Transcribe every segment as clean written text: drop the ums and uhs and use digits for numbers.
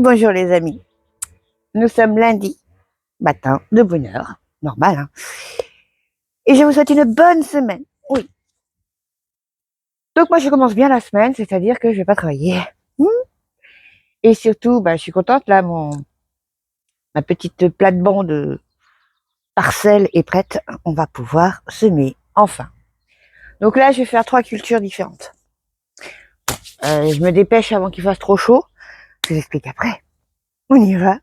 Bonjour les amis, nous sommes lundi matin de bonne heure, normal, hein. Et je vous souhaite une bonne semaine, oui. Donc moi je commence bien la semaine, c'est-à-dire que je vais pas travailler. Et surtout, je suis contente, là, ma petite plate-bande de parcelle est prête, on va pouvoir semer, enfin. Donc là je vais faire 3 cultures différentes. Je me dépêche avant qu'il fasse trop chaud, je vous explique après. On y va.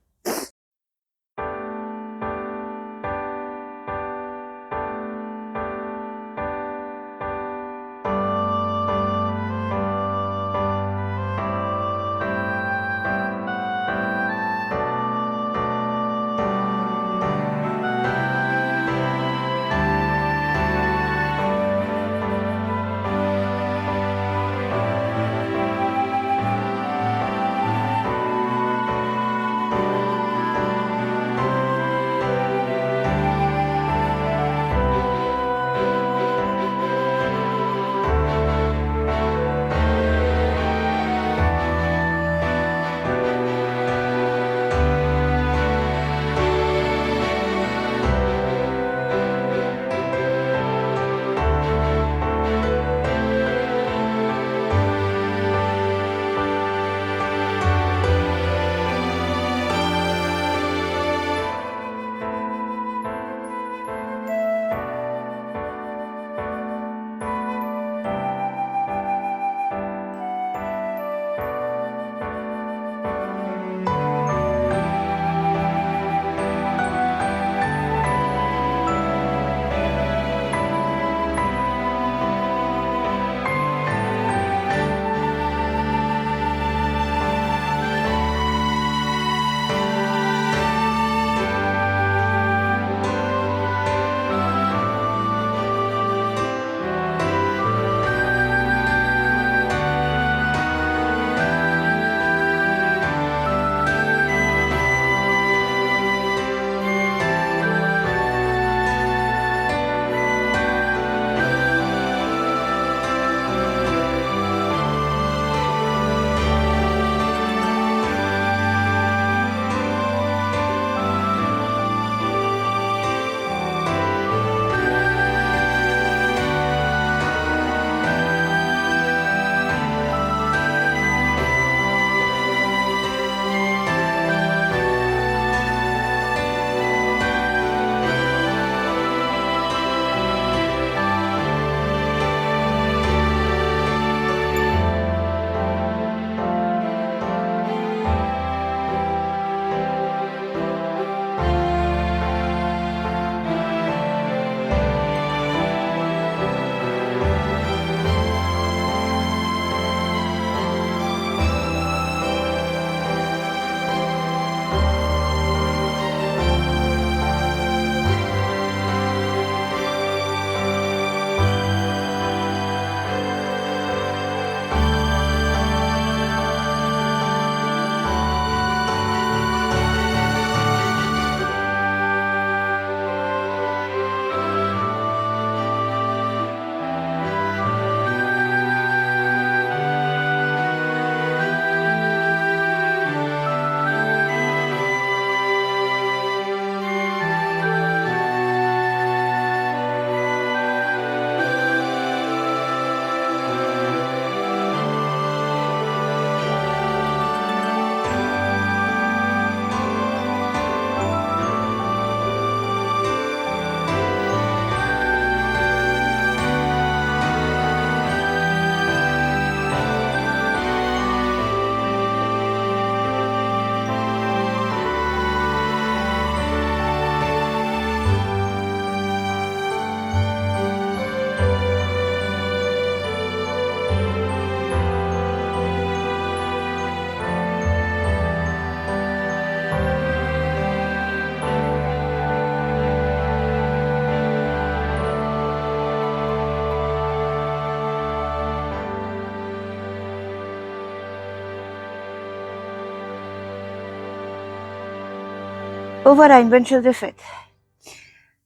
Oh voilà, une bonne chose de faite.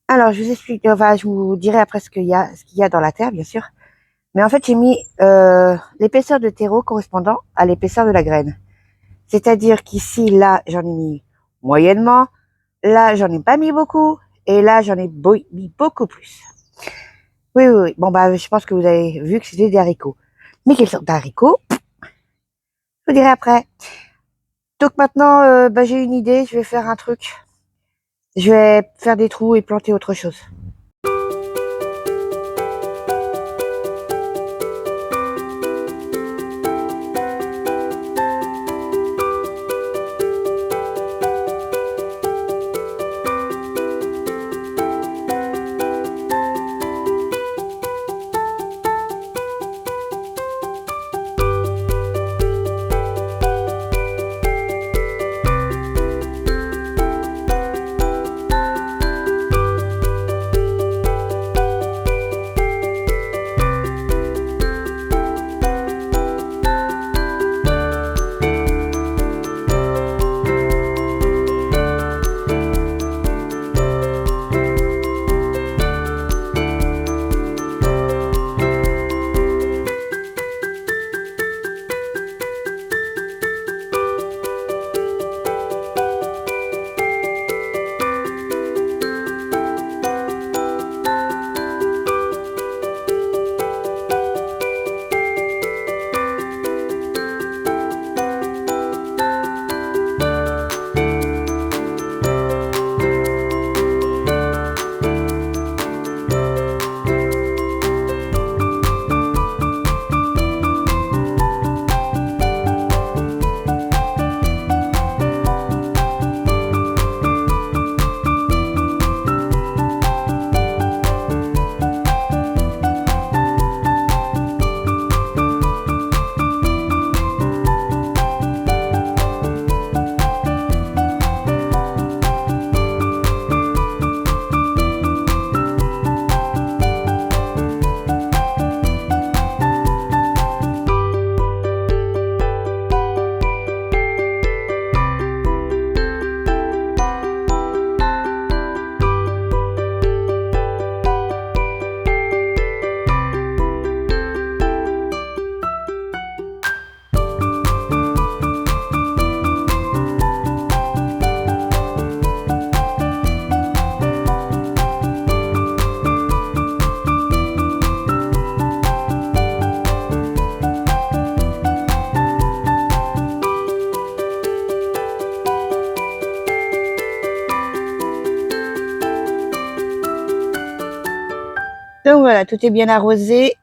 Alors, je vous explique, enfin, je vous dirai après ce qu'il y a dans la terre, bien sûr. Mais en fait, j'ai mis l'épaisseur de terreau correspondant à l'épaisseur de la graine. C'est-à-dire qu'ici, là, j'en ai mis moyennement. Là, j'en ai pas mis beaucoup. Et là, j'en ai mis beaucoup plus. Oui, oui, oui. Bon, bah, je pense que vous avez vu que c'était des haricots. Mais quelle sorte d'haricots? Je vous dirai après. Donc maintenant, bah, j'ai une idée. Je vais faire un truc. Je vais faire des trous et planter autre chose. Donc voilà, tout est bien arrosé.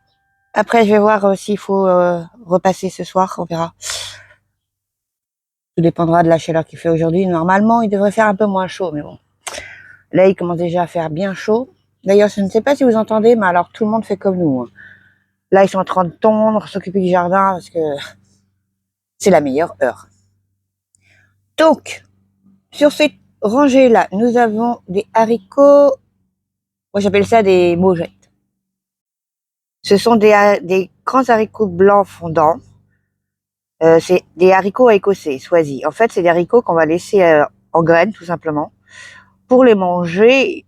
Après, je vais voir s'il faut repasser ce soir, on verra. Tout dépendra de la chaleur qu'il fait aujourd'hui. Normalement, il devrait faire un peu moins chaud, mais bon. Là, il commence déjà à faire bien chaud. D'ailleurs, je ne sais pas si vous entendez, mais alors tout le monde fait comme nous, hein. Là, ils sont en train de tondre, s'occuper du jardin, parce que c'est la meilleure heure. Donc, sur cette rangée-là, nous avons des haricots. Moi, j'appelle ça des maugettes. Ce sont des grands haricots blancs fondants. C'est des haricots écossais, choisis. En fait, c'est des haricots qu'on va laisser en graines, tout simplement, pour les manger.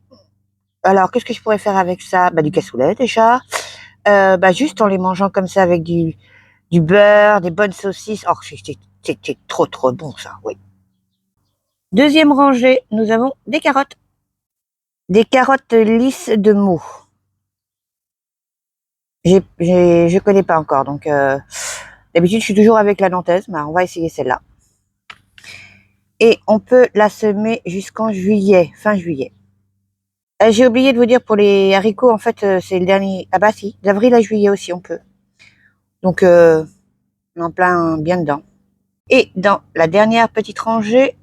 Alors, qu'est-ce que je pourrais faire avec ça? Bah, du cassoulet, déjà. Bah, juste en les mangeant comme ça avec du beurre, des bonnes saucisses. Oh, c'est trop, trop bon, ça, oui. Deuxième rangée, nous avons des carottes. Des carottes lisses de Meaux. Je connais pas encore, donc d'habitude je suis toujours avec la nantaise, mais on va essayer celle-là. Et on peut la semer jusqu'en juillet, fin juillet. J'ai oublié de vous dire pour les haricots, en fait, c'est le dernier. Ah bah si, d'avril à juillet aussi on peut. Donc on est en plein bien dedans. Et dans la dernière petite rangée,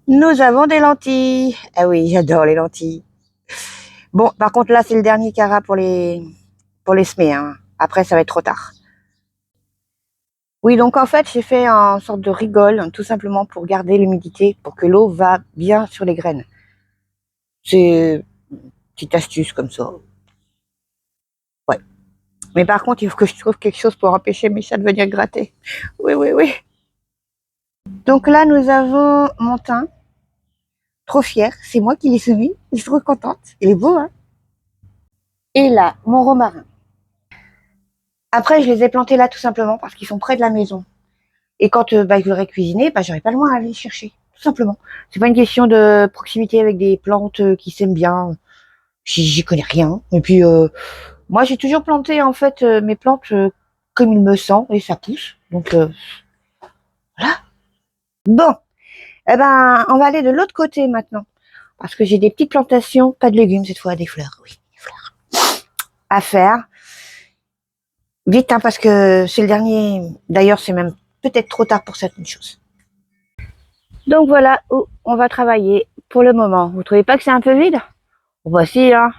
nous avons des lentilles. Ah oui, j'adore les lentilles. Bon, par contre là c'est le dernier carat pour les semer, hein. Après ça va être trop tard. Oui, donc en fait, j'ai fait en sorte de rigole, tout simplement pour garder l'humidité, pour que l'eau va bien sur les graines. C'est une petite astuce comme ça. Ouais. Mais par contre, il faut que je trouve quelque chose pour empêcher mes chats de venir gratter. Oui, oui, oui. Donc là, nous avons mon thym. Trop fière. C'est moi qui l'ai semé. Je suis trop contente. Il est beau, hein? Et là, mon romarin. Après, je les ai plantés là tout simplement parce qu'ils sont près de la maison. Et quand je voudrais cuisiner, j'aurais pas loin à aller les chercher, tout simplement. C'est pas une question de proximité avec des plantes qui s'aiment bien. J'y connais rien. Et puis moi, j'ai toujours planté en fait mes plantes comme il me semble et ça pousse. Donc voilà. Bon, eh ben, on va aller de l'autre côté maintenant parce que j'ai des petites plantations, pas de légumes cette fois, des fleurs. Oui, des fleurs à faire. Vite, hein, parce que c'est le dernier. D'ailleurs, c'est même peut-être trop tard pour certaines choses. Donc voilà où on va travailler pour le moment. Vous trouvez pas que c'est un peu vide? Voici, hein.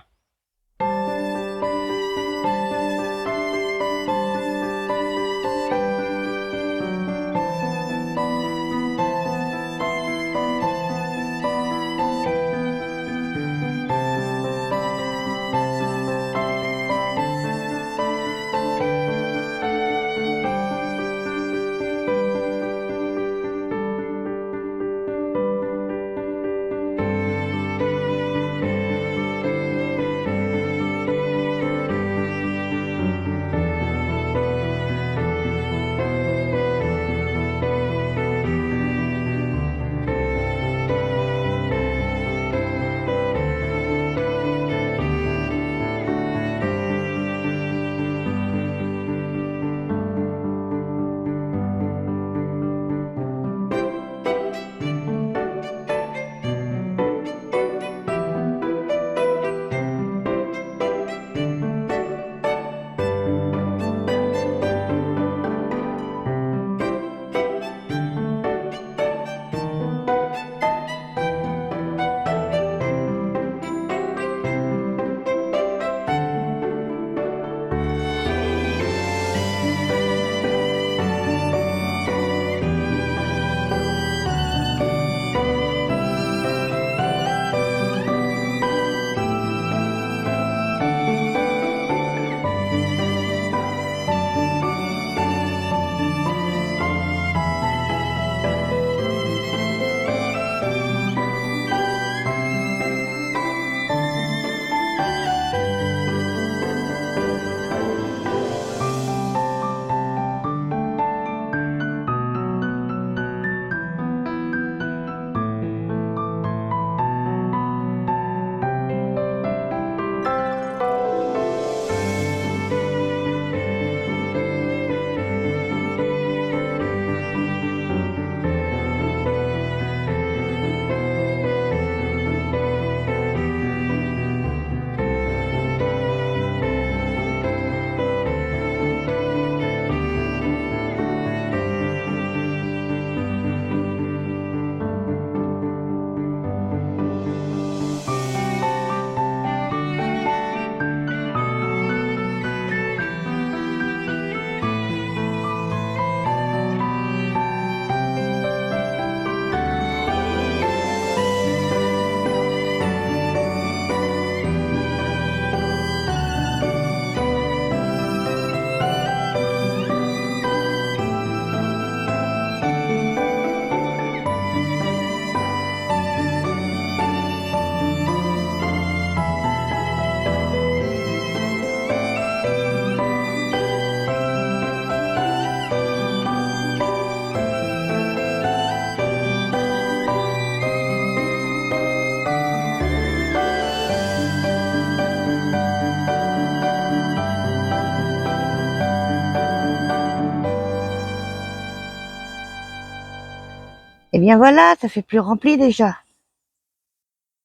Et bien voilà, ça fait plus rempli déjà.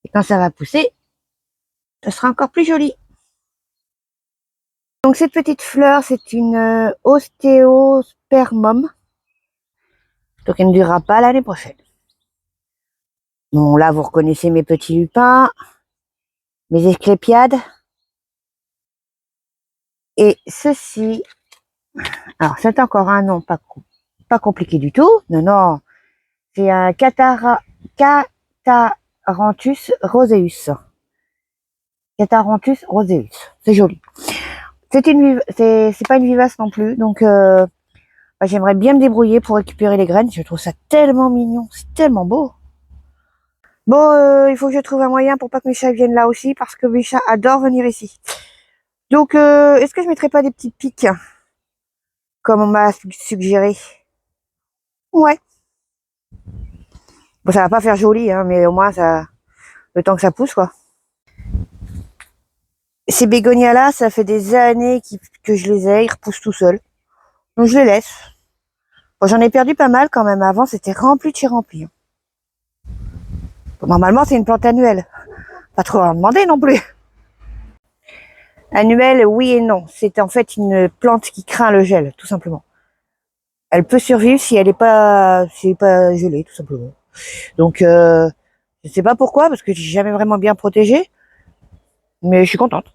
Et quand ça va pousser, ça sera encore plus joli. Donc cette petite fleur, c'est une ostéospermum. Donc elle ne durera pas l'année prochaine. Bon, là, vous reconnaissez mes petits lupins, mes esclépiades. Et ceci, alors c'est encore un nom pas compliqué du tout. Non, non, c'est un Catharanthus roseus. Catharanthus roseus, c'est joli. C'est pas une vivace non plus, donc j'aimerais bien me débrouiller pour récupérer les graines. Je trouve ça tellement mignon, c'est tellement beau. Bon, il faut que je trouve un moyen pour pas que mes chats viennent là aussi, parce que mes chats adorent venir ici. Donc, est-ce que je mettrais pas des petits pics, comme on m'a suggéré? Ouais. Bon, ça va pas faire joli, hein, mais au moins, ça, le temps que ça pousse, quoi. Ces bégonias-là, ça fait des années que je les ai, ils repoussent tout seuls. Donc, je les laisse. Bon, j'en ai perdu pas mal quand même. Avant, c'était rempli de chez rempli. Bon, normalement, c'est une plante annuelle. Pas trop à en demander non plus. Annuelle, oui et non. C'est en fait une plante qui craint le gel, tout simplement. Elle peut survivre si elle est pas gelée, tout simplement. Donc, je sais pas pourquoi, parce que j'ai jamais vraiment bien protégé, mais je suis contente.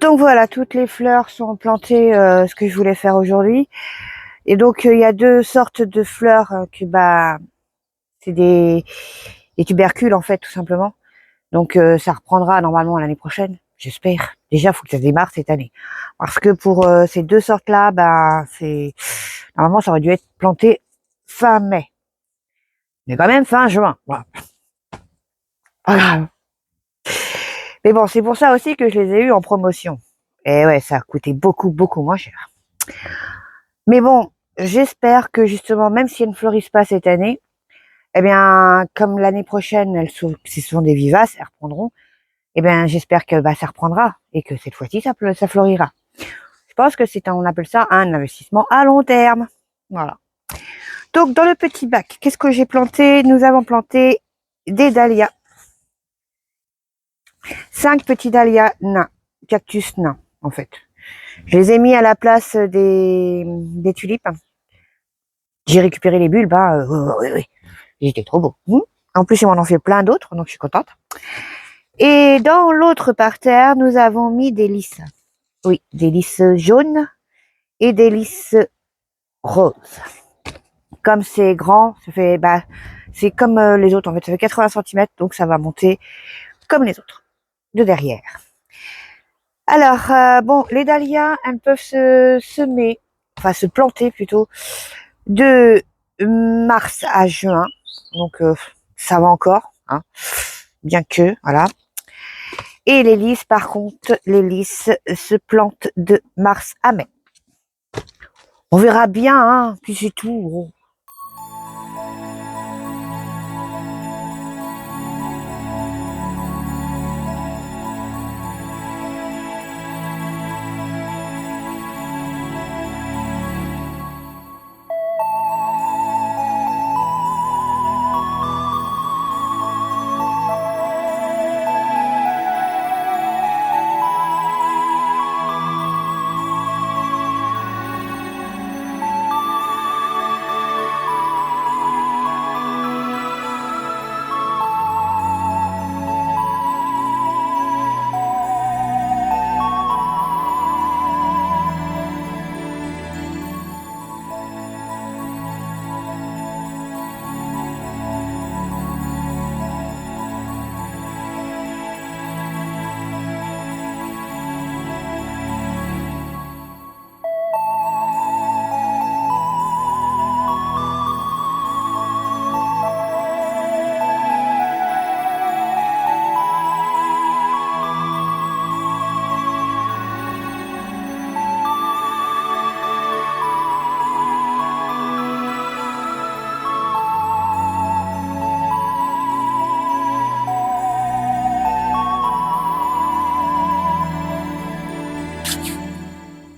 Donc voilà, toutes les fleurs sont plantées, ce que je voulais faire aujourd'hui. Et donc il y a deux sortes de fleurs que c'est des tubercules en fait tout simplement. Donc ça reprendra normalement l'année prochaine, j'espère. Déjà, il faut que ça démarre cette année, parce que pour ces deux sortes-là, c'est normalement ça aurait dû être planté fin mai, mais quand même fin juin. Voilà. Voilà. Mais bon, c'est pour ça aussi que je les ai eus en promotion. Et ouais, ça a coûté beaucoup, beaucoup moins cher. Mais bon, j'espère que justement, même si elles ne fleurissent pas cette année, eh bien, comme l'année prochaine, ce sont des vivaces, elles reprendront, eh bien, j'espère que ça reprendra et que cette fois-ci, ça fleurira. Je pense que on appelle ça un investissement à long terme. Voilà. Donc, dans le petit bac, qu'est-ce que j'ai planté? Nous avons planté des dahlias. 5 petits dahlias nains, cactus nains, en fait. Je les ai mis à la place des tulipes. J'ai récupéré les bulbes, oui. Ils étaient trop beaux. En plus, ils m'en ont fait plein d'autres, donc je suis contente. Et dans l'autre parterre, nous avons mis des lys. Oui, des lys jaunes et des lys roses. Comme c'est grand, ça fait, c'est comme les autres, en fait, ça fait 80 cm, donc ça va monter comme les autres, de derrière. Alors, bon, les dahlias, elles peuvent se planter plutôt, de mars à juin. Donc, ça va encore, hein, bien que, voilà. Et les lys, par contre, les lys se plantent de mars à mai. On verra bien, hein, puis c'est tout.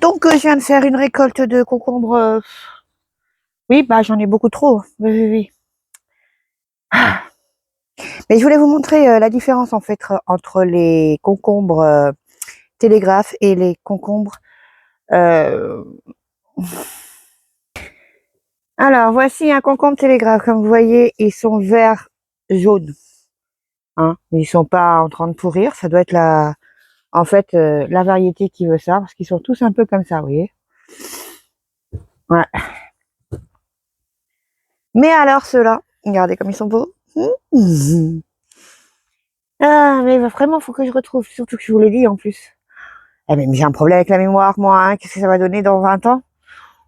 Donc, je viens de faire une récolte de concombres. Oui, bah j'en ai beaucoup trop. Oui. Mais je voulais vous montrer la différence en fait entre les concombres télégraphes et les concombres. Alors, voici un concombre télégraphe. Comme vous voyez, ils sont verts jaunes. Hein, ils sont pas en train de pourrir. Ça doit être en fait, la variété qui veut ça, parce qu'ils sont tous un peu comme ça, vous voyez. Ouais. Mais alors ceux-là, regardez comme ils sont beaux. Ah, mais vraiment, faut que je retrouve, surtout que je vous l'ai dit en plus. Eh mais j'ai un problème avec la mémoire, moi, hein. Qu'est-ce que ça va donner dans 20 ans?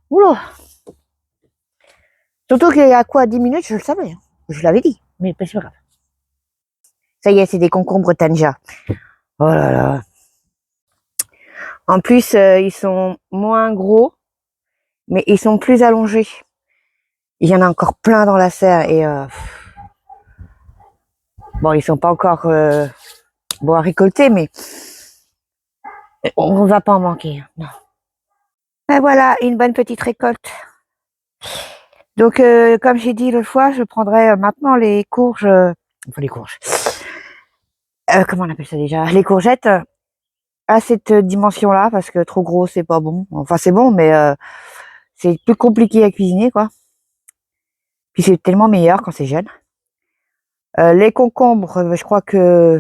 Oula. Surtout qu'il y a quoi, 10 minutes, je le savais. Hein. Je l'avais dit, mais c'est pas grave. Ça y est, c'est des concombres Tanja. Oh là là. En plus, ils sont moins gros, mais ils sont plus allongés. Il y en a encore plein dans la serre et bon, ils sont pas encore bon à récolter, mais on va pas en manquer. Non. Et voilà, une bonne petite récolte. Donc, comme j'ai dit l'autre fois, je prendrai maintenant les courges, enfin les courges. Comment on appelle ça déjà? Les courgettes à cette dimension-là, parce que trop gros, c'est pas bon. Enfin, c'est bon, mais c'est plus compliqué à cuisiner, quoi. Puis c'est tellement meilleur quand c'est jeune. Les concombres, je crois que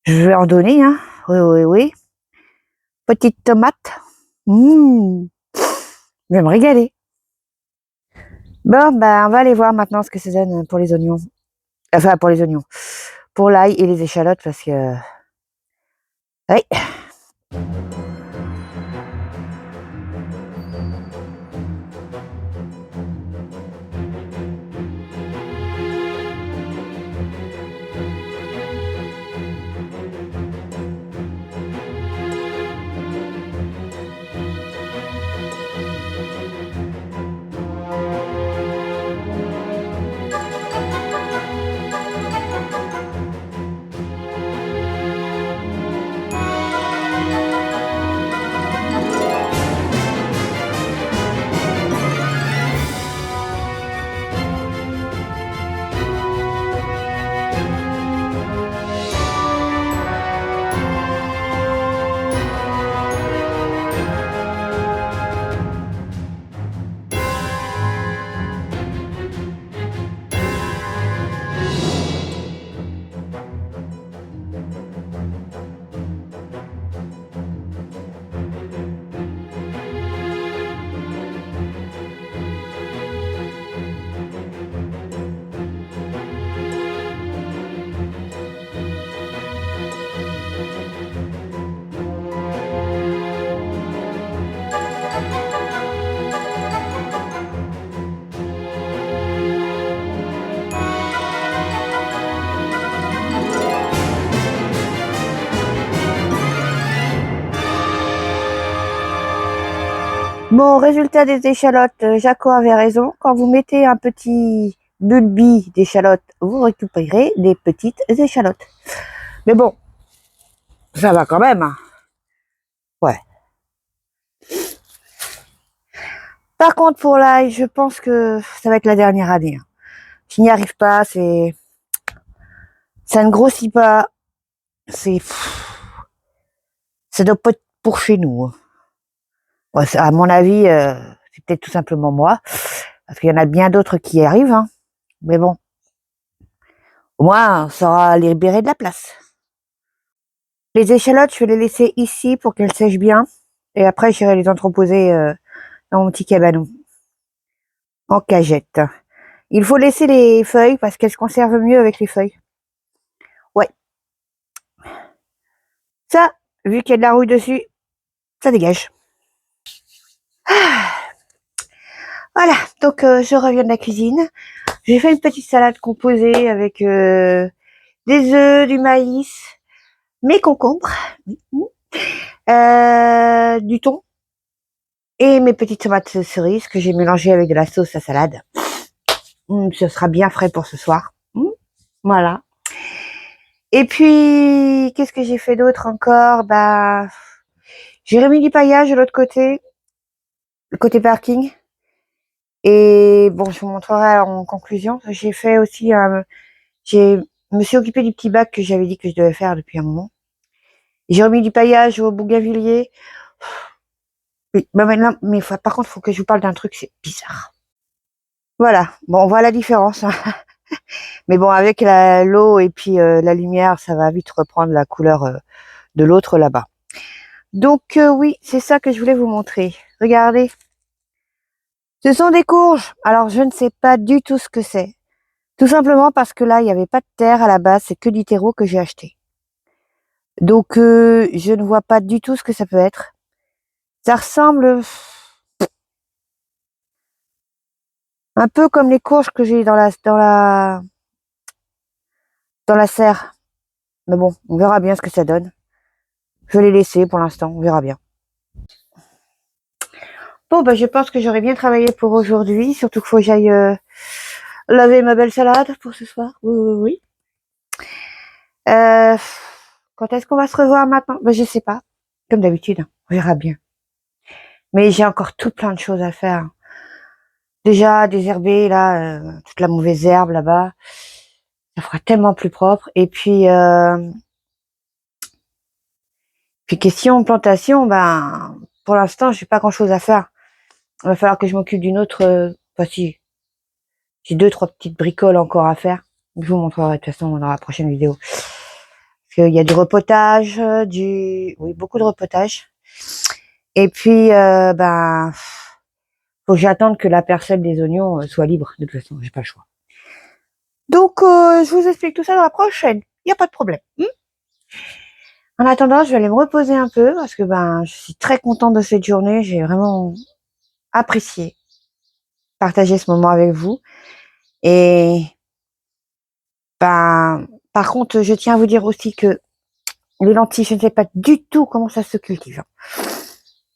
je vais en donner, hein. Oui. Petite tomate. Je vais me régaler. Bon, ben, on va aller voir maintenant ce que ça donne pour les oignons. Enfin, pour les oignons. Pour l'ail et les échalotes, parce que... Oui. Bon, résultat des échalotes, Jaco avait raison. Quand vous mettez un petit bulbi d'échalotes, vous récupérez des petites échalotes. Mais bon, ça va quand même. Hein. Ouais. Par contre, pour l'ail, je pense que ça va être la dernière année. Hein. Je n'y arrive pas, ça ne grossit pas. Ça doit pas être pour chez nous. Hein. Ouais, à mon avis, c'est peut-être tout simplement moi, parce qu'il y en a bien d'autres qui y arrivent. Hein. Mais bon, au moins, ça aura libéré de la place. Les échalotes, je vais les laisser ici pour qu'elles sèchent bien. Et après, j'irai les entreposer dans mon petit cabanon, en cagette. Il faut laisser les feuilles parce qu'elles se conservent mieux avec les feuilles. Ouais. Ça, vu qu'il y a de la rouille dessus, ça dégage. Voilà, donc je reviens de la cuisine. J'ai fait une petite salade composée avec des œufs, du maïs, mes concombres, du thon et mes petites tomates cerises que j'ai mélangées avec de la sauce à salade. Ce sera bien frais pour ce soir. Voilà. Et puis, qu'est-ce que j'ai fait d'autre encore? Bah, j'ai remis du paillage de l'autre côté, le côté parking. Et bon, je vous montrerai en conclusion. J'ai fait aussi je me suis occupée du petit bac que j'avais dit que je devais faire depuis un moment. J'ai remis du paillage au bougainvillier. Oui, bah maintenant, mais par contre, il faut que je vous parle d'un truc, c'est bizarre. Voilà, bon, on voit la différence. Hein. Mais bon, avec l'eau et puis la lumière, ça va vite reprendre la couleur de l'autre là-bas. Donc oui, c'est ça que je voulais vous montrer. Regardez. Ce sont des courges. Alors, je ne sais pas du tout ce que c'est. Tout simplement parce que là, il n'y avait pas de terre à la base, c'est que du terreau que j'ai acheté. Donc, je ne vois pas du tout ce que ça peut être. Ça ressemble un peu comme les courges que j'ai dans la serre. Mais bon, on verra bien ce que ça donne. Je vais les laisser pour l'instant, on verra bien. Bon, bah, je pense que j'aurais bien travaillé pour aujourd'hui, surtout qu'il faut que j'aille laver ma belle salade pour ce soir. Oui, oui, oui. Quand est-ce qu'on va se revoir maintenant? Ben, je sais pas. Comme d'habitude, hein. On verra bien. Mais j'ai encore tout plein de choses à faire. Déjà, désherber, là, toute la mauvaise herbe là-bas. Ça fera tellement plus propre. Et puis question plantation, ben, pour l'instant, j'ai pas grand-chose à faire. Il va falloir que je m'occupe d'une autre, enfin si, j'ai 2-3 petites bricoles encore à faire. Je vous montrerai de toute façon dans la prochaine vidéo. Parce qu'il y a du repotage, oui, beaucoup de repotage. Et puis, ben, faut que j'attende que la parcelle des oignons soit libre. De toute façon, j'ai pas le choix. Donc, je vous explique tout ça dans la prochaine. Il n'y a pas de problème. En attendant, je vais aller me reposer un peu parce que ben, je suis très contente de cette journée. J'ai vraiment apprécié partager ce moment avec vous. Et ben, par contre, je tiens à vous dire aussi que les lentilles, je ne sais pas du tout comment ça se cultive.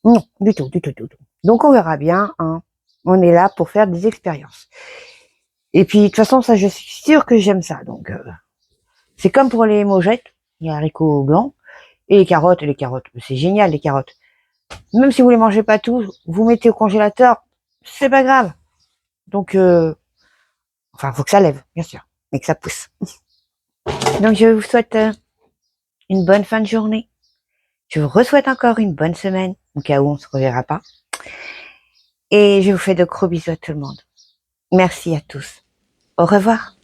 Non, du tout, du tout, du tout. Donc, on verra bien. Hein. On est là pour faire des expériences. Et puis, de toute façon, ça, je suis sûre que j'aime ça. Donc, c'est comme pour les mogettes, les haricots blancs, et les carottes. Les carottes, c'est génial, les carottes. Même si vous les mangez pas tous, vous mettez au congélateur, c'est pas grave. Donc, enfin, faut que ça lève, bien sûr, mais que ça pousse. Donc, je vous souhaite une bonne fin de journée. Je vous souhaite encore une bonne semaine, au cas où on se reverra pas. Et je vous fais de gros bisous à tout le monde. Merci à tous. Au revoir.